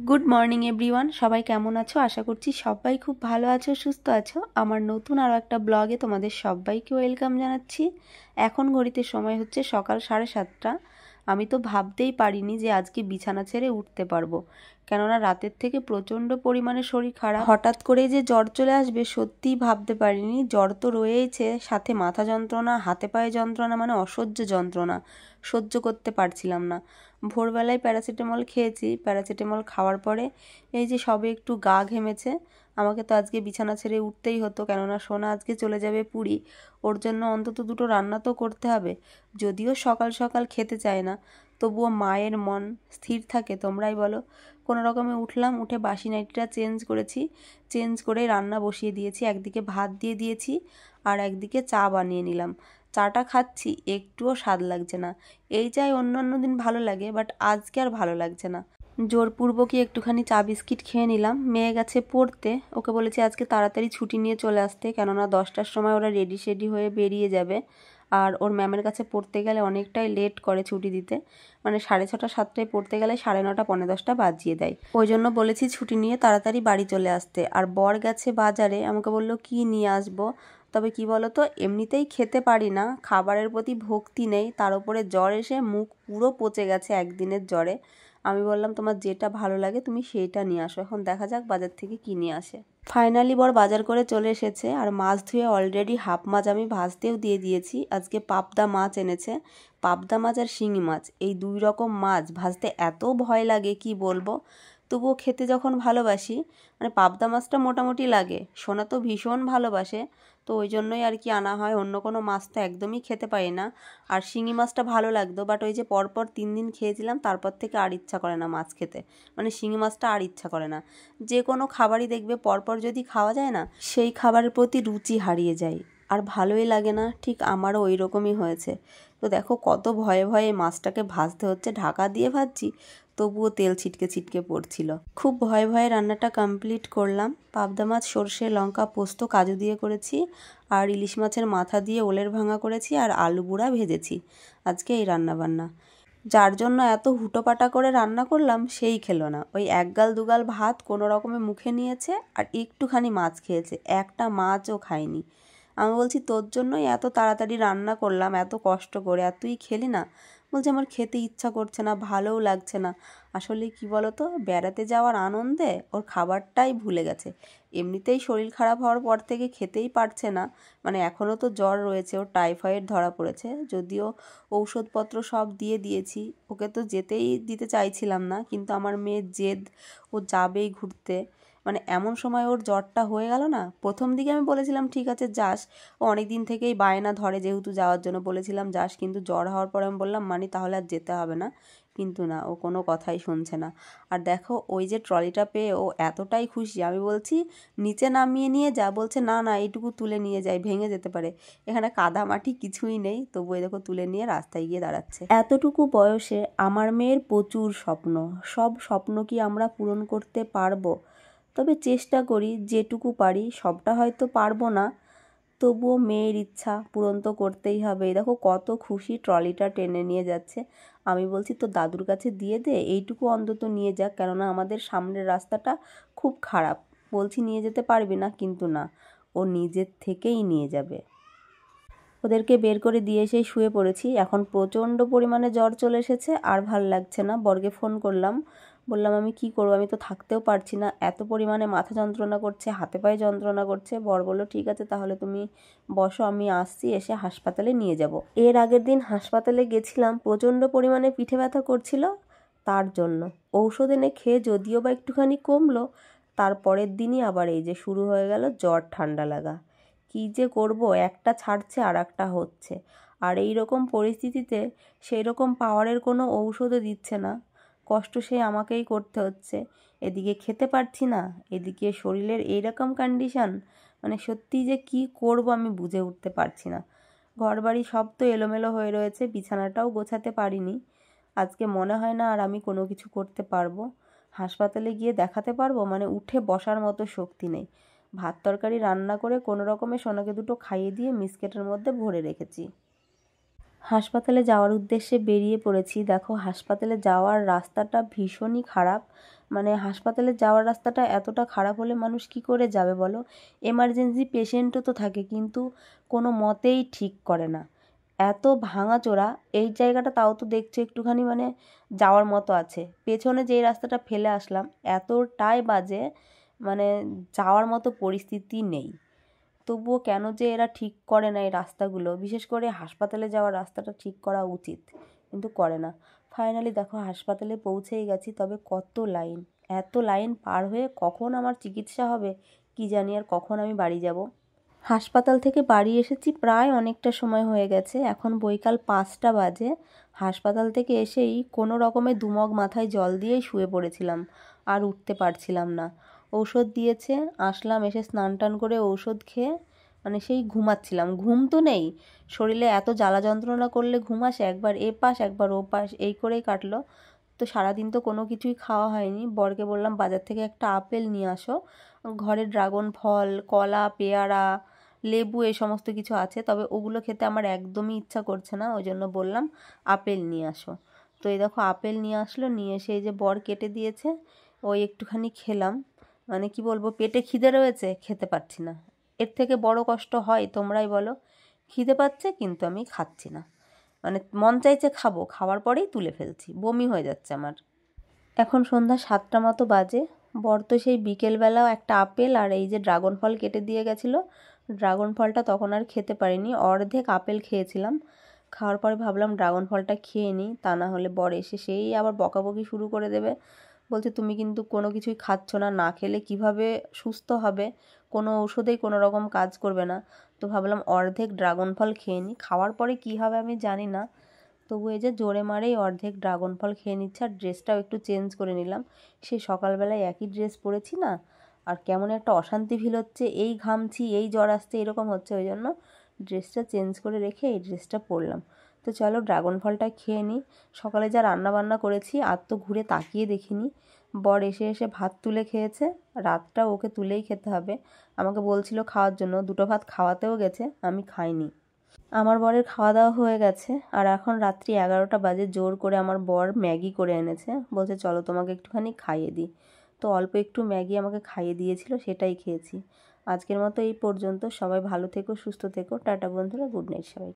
Good morning everyone, সবাই কেমন আছো? আশা করছি সবাই খুব ভালো আছো, সুস্থ আছো। আমার নতুন আরও একটা ব্লগে তোমাদের সবাইকে ওয়েলকাম জানাচ্ছি। এখন ঘড়িতে সময় হচ্ছে সকাল 7:30। আমি তো ভাবতেই পারিনি যে আজকে বিছানা ছেড়ে উঠতে পারবো, কেননা রাতের থেকে প্রচণ্ড পরিমাণে শরীর খারাপ। হঠাৎ করে যে জ্বর চলে আসবে সত্যিই ভাবতে পারিনি। জ্বর তো রয়েছে, সাথে মাথা যন্ত্রণা, হাতে পায়ে যন্ত্রণা, মানে অসহ্য যন্ত্রণা, সহ্য করতে পারছিলাম না। ভোরবেলায় প্যারাসিটামল খেয়েছি। প্যারাসিটামল খাওয়ার পরে এই যে সবে একটু গা ঘেমেছে। আমাকে তো আজকে বিছানা ছেড়ে উঠতেই হতো, কেননা সোনা আজকে চলে যাবে পুরী। ওর জন্য অন্তত দুটো রান্না তো করতে হবে। যদিও সকাল সকাল খেতে চায় না, তবুও মায়ের মন স্থির থাকে তোমরাই বলো। কোনো রকমে উঠলাম, উঠে বাসি নাইটিটা চেঞ্জ করেছি। চেঞ্জ করে রান্না বসিয়ে দিয়েছি। একদিকে ভাত দিয়ে দিয়েছি আর একদিকে চা বানিয়ে নিলাম। চাটা খাচ্ছি, একটুও স্বাদ লাগছে না। এই চাই অন্য অন্য দিন ভালো লাগে, বাট আজকে আর ভালো লাগছে না। জোরপূর্বকই একটুখানি চা বিস্কিট খেয়ে নিলাম। মেয়ে গেছে পড়তে, ওকে বলেছি আজকে তাড়াতাড়ি ছুটি নিয়ে চলে আসতে, কেননা 10টার সময় ওরা রেডি শেডি হয়ে বেরিয়ে যাবে। আর ওর ম্যামের কাছে পড়তে গেলে অনেকটাই লেট করে ছুটি দিতে, মানে 6:30 7টায় পড়তে গেলে 9:30 10:30 বাজিয়ে দেয়। ওই জন্য বলেছি ছুটি নিয়ে তাড়াতাড়ি বাড়ি চলে আসতে। আর বর গেছে বাজারে, আমাকে বললো কি নিয়ে আসবো। তবে কি বলো তো, এমনিতেই খেতে পারি না, খাবারের প্রতি ভক্তি নেই, তার উপরে জ্বর এসে মুখ পুরো পচে গেছে একদিনের জ্বরে। আমি বললাম তোমার যেটা ভালো লাগে তুমি সেইটা নিয়ে আসো, এখন দেখা যাক বাজার থেকে কি নিয়ে আসে। ফাইনালি বর বাজার করে চলে এসেছে। আর মাছ ধুয়ে অলরেডি হাফ মাছ আমি ভাজতেও দিয়ে দিয়েছি। আজকে পাবদা মাছ এনেছে। পাবদা মাছ আর শিঙি মাছ, এই দুই রকম মাছ ভাজতে এত ভয় লাগে কি বলবো। তবুও খেতে যখন ভালোবাসি, মানে পাবদা মাছটা মোটামুটি লাগে, সোনা তো ভীষণ ভালোবাসে, তো ওই জন্যই আর কি আনা হয়। অন্য কোনো মাছ তো একদমই খেতে পারি না। আর শিঙি মাছটা ভালো লাগতো, বাট ওই যে পরপর 3 দিন খেয়েছিলাম, তারপর থেকে আর ইচ্ছা করে না মাছ খেতে, মানে শিঙি মাছটা আর ইচ্ছা করে না। যে কোনো খাবারই দেখবে পরপর যদি খাওয়া যায় না, সেই খাবারের প্রতি রুচি হারিয়ে যায়, আর ভালোই লাগে না। ঠিক আমারও ওই রকমই হয়েছে। তো দেখো কত ভয়ে ভয়ে মাছটাকে ভাজতে হচ্ছে, ঢাকা দিয়ে ভাজছি, তবুও তেল ছিটকে ছিটকে পড়ছিল। খুব ভয়ে ভয়ে রান্নাটা কমপ্লিট করলাম। পাবদা মাছ সর্ষে লঙ্কা পোস্ত কাজু দিয়ে করেছি, আর ইলিশ মাছের মাথা দিয়ে ওলের ভাঙা করেছি, আর আলু বুড়া ভেজেছি। আজকে এই রান্না বান্না। যার জন্য এত হুটোপাটা করে রান্না করলাম সেই খেলো না। ওই একগাল দুগাল ভাত কোনো রকমে মুখে নিয়েছে, আর একটুখানি মাছ খেয়েছে, একটা মাছও খায়নি। আমি বলছি তোর জন্যই এত তাড়াতাড়ি রান্না করলাম, এত কষ্ট করে, আর তুই খেলি না। বলছে আমার খেতে ইচ্ছা করছে না, ভালোও লাগছে না। আসলে কি বলতো, বেড়াতে যাওয়ার আনন্দে ওর খাবারটাই ভুলে গেছে। এমনিতেই শরীর খারাপ হওয়ার পর থেকে খেতেই পারছে না, মানে এখনও তো জ্বর রয়েছে, ওর টাইফয়েড ধরা পড়েছে। যদিও ঔষধপত্র সব দিয়ে দিয়েছি, ওকে তো যেতেই দিতে চাইছিলাম না, কিন্তু আমার মেয়ের জেদ, ও যাবেই ঘুরতে। মানে এমন সময় ওর জ্বরটা হয়ে গেল না। প্রথম দিকে আমি বলেছিলাম ঠিক আছে যাস, ও অনেক দিন থেকেই বায়না ধরে যেহেতু যাওয়ার জন্য, বলেছিলাম যাস, কিন্তু জ্বর হওয়ার পরে আমি বললাম মানি তাহলে আর যেতে হবে না, কিন্তু না, ও কোনো কথাই শুনছে না। আর দেখো ওই যে ট্রলিটা পেয়ে ও এতটাই খুশি, আমি বলছি নিচে নামিয়ে নিয়ে যা, বলছে না না এইটুকু তুলে নিয়ে যাই, ভেঙে যেতে পারে, এখানে কাদা মাটি কিছুই নেই। তবু এই দেখো তুলে নিয়ে রাস্তায় গিয়ে দাঁড়াচ্ছে। এতটুকু বয়সে আমার মেয়ের প্রচুর স্বপ্ন। সব স্বপ্ন কি আমরা পূরণ করতে পারবো? তবে চেষ্টা করি যেটুকু পারি। সবটা হয়তো পারবো না, তবুও মেয়ের ইচ্ছা পূরণ তো করতেই হবে। এই দেখো কত খুশি, ট্রলিটা টেনে নিয়ে যাচ্ছে। আমি বলছি তো দাদুর কাছে দিয়ে দে, এইটুকু অন্তত নিয়ে যাক, কেননা আমাদের সামনের রাস্তাটা খুব খারাপ। বলছি নিয়ে যেতে পারবি না, কিন্তু না, ও নিজের থেকেই নিয়ে যাবে। ওদেরকে বের করে দিয়ে এসেই শুয়ে পড়েছি। এখন প্রচণ্ড পরিমাণে জ্বর চলে এসেছে, আর ভাল লাগছে না। বরকে ফোন করলাম, বললাম আমি কি করবো, আমি তো থাকতেও পারছি না, এত পরিমাণে মাথা যন্ত্রণা করছে, হাতে পায়ে যন্ত্রণা করছে। বর বললো ঠিক আছে তাহলে তুমি বসো, আমি আসছি, এসে হাসপাতালে নিয়ে যাব। এর আগের দিন হাসপাতালে গেছিলাম, প্রচণ্ড পরিমাণে পিঠে ব্যথা করছিল, তার জন্য ঔষধ এনে খেয়ে যদিও বা একটুখানি কমলো, তারপরের দিনই আবার এই যে শুরু হয়ে গেল জ্বর ঠান্ডা লাগা। কী যে করব, একটা ছাড়ছে আর একটা হচ্ছে। আর এই রকম পরিস্থিতিতে সেই রকম পাওয়ারের কোনো ঔষধও দিচ্ছে না, কষ্ট সেই আমাকেই করতে হচ্ছে। এদিকে খেতে পারছি না, এদিকে শরীরের এইরকম কন্ডিশান, মানে সত্যিই যে কি করব আমি বুঝে উঠতে পারছি না। ঘরবাড়ি সব তো এলোমেলো হয়ে রয়েছে, বিছানাটাও গোছাতে পারিনি। আজকে মনে হয় না আর আমি কোনো কিছু করতে পারবো। হাসপাতালে গিয়ে দেখাতে পারবো, মানে উঠে বসার মতো শক্তি নেই। ভাত তরকারি রান্না করে কোনো রকমে সোনাকে দুটো খাইয়ে দিয়ে মিসকেটের মধ্যে ভরে রেখেছি। হাসপাতালে যাওয়ার উদ্দেশ্যে বেরিয়ে পড়েছি। দেখো হাসপাতালে যাওয়ার রাস্তাটা ভীষণই খারাপ। মানে হাসপাতালে যাওয়ার রাস্তাটা এতটা খারাপ হলে মানুষ কি করে যাবে বলো? এমার্জেন্সি পেশেন্টও তো থাকে, কিন্তু কোনো মতেই ঠিক করে না। এত ভাঙাচোরা এই জায়গাটা, তাও তো দেখছো একটুখানি মানে যাওয়ার মতো আছে। পেছনে যেই রাস্তাটা ফেলে আসলাম এতটাই বাজে, মানে যাওয়ার মতো পরিস্থিতি নেই। তবুও কেন যে এরা ঠিক করে না এই রাস্তাগুলো, বিশেষ করে হাসপাতালে যাওয়ার রাস্তাটা ঠিক করা উচিত, কিন্তু করে না। ফাইনালি দেখো হাসপাতালে পৌঁছেই গেছি, তবে কত লাইন! এত লাইন পার হয়ে কখন আমার চিকিৎসা হবে কি জানি, আর কখন আমি বাড়ি যাব। হাসপাতাল থেকে বাড়ি এসেছি প্রায় অনেকটা সময় হয়ে গেছে, এখন বৈকাল 5টা বাজে। হাসপাতাল থেকে এসেই কোনো রকমে দুমগ মাথায় জল দিয়েই শুয়ে পড়েছিলাম, আর উঠতে পারছিলাম না। ঔষধ দিয়েছে, আসলাম, এসে স্নান টান করে ঔষধ খেয়ে মানে সেই ঘুমাচ্ছিলাম। ঘুম তো নেই, শরীরে এত জ্বালা যন্ত্রণা করলে ঘুম আসে? একবার এ পাশ একবার ও পাশ, এই করেই কাটলো। তো সারাদিন তো কোনো কিছুই খাওয়া হয়নি। বরকে বললাম বাজার থেকে একটা আপেল নিয়ে আসো, ঘরে ড্রাগন ফল, কলা, পেয়ারা, লেবু এই সমস্ত কিছু আছে, তবে ওগুলো খেতে আমার একদমই ইচ্ছা করছে না, ওই জন্য বললাম আপেল নিয়ে আসো। তো এই দেখো আপেল নিয়ে আসলো, নিয়ে এসে এই যে বর কেটে দিয়েছে, ওই একটুখানি খেলাম। মানে কি বলবো, পেটে খিদে রয়েছে, খেতে পারছি না। এর থেকে বড় কষ্ট হয় তোমরাই বলো? খিদে পাচ্ছে কিন্তু আমি খাচ্ছি না, মানে মন চাইছে খাবো, খাওয়ার পরেই তুলে ফেলছি, বমি হয়ে যাচ্ছে আমার। এখন সন্ধ্যা 7টা মতো বাজে। বর তো সেই বিকেলবেলাও একটা আপেল আর এই যে ড্রাগন ফল কেটে দিয়ে গেছিলো। ড্রাগন ফলটা তখন আর খেতে পারিনি, অর্ধেক আপেল খেয়েছিলাম। খাওয়ার পরে ভাবলাম ড্রাগন ফলটা খেয়ে নিই, তা না হলে বর এসে সেই আবার বকাবকি শুরু করে দেবে। বলছে তুমি কিন্তু কোনো কিছুই খাচ্ছ না, না খেলে কিভাবে সুস্থ হবে, কোনো ওষুধেই কোনো রকম কাজ করবে না। তো ভাবলাম অর্ধেক ড্রাগন ফল খেয়ে নিই, খাওয়ার পরে কী হবে আমি জানি না। তবু এই যে জোরে মারেই অর্ধেক ড্রাগন ফল খেয়ে নিচ্ছে, আর ড্রেসটাও একটু চেঞ্জ করে নিলাম। সেই সকালবেলায় একই ড্রেস পরেছি না, আর কেমন একটা অশান্তি ফিল হচ্ছে, এই ঘামছি, এই জ্বর আসছে, এরকম হচ্ছে, ওই জন্য ড্রেসটা চেঞ্জ করে রেখে এই ড্রেসটা পরলাম। তো চলো ড্রাগন ফলটা খেয়ে নিই। সকালে যা রান্না বান্না করেছি আর তো ঘুরে তাকিয়ে দেখিনি। বর এসে এসে ভাত তুলে খেয়েছে, রাতটা ওকে তুলেই খেতে হবে। আমাকে বলছিল খাওয়ার জন্য, 2টো ভাত খাওয়াতেও গেছে, আমি খাইনি। আমার বরের খাওয়া দাওয়া হয়ে গেছে, আর এখন রাত্রি 11টা বাজে। জোর করে আমার বর ম্যাগি করে এনেছে, বলছে চলো তোমাকে একটুখানি খাইয়ে দিই। তো অল্প একটু ম্যাগি আমাকে খাইয়ে দিয়েছিল, সেটাই খেয়েছি। আজকের মতো এই পর্যন্ত। সবাই ভালো থেকো, সুস্থ থেকো, টাটা বন্ধুরা, গুড নাইট সবাই।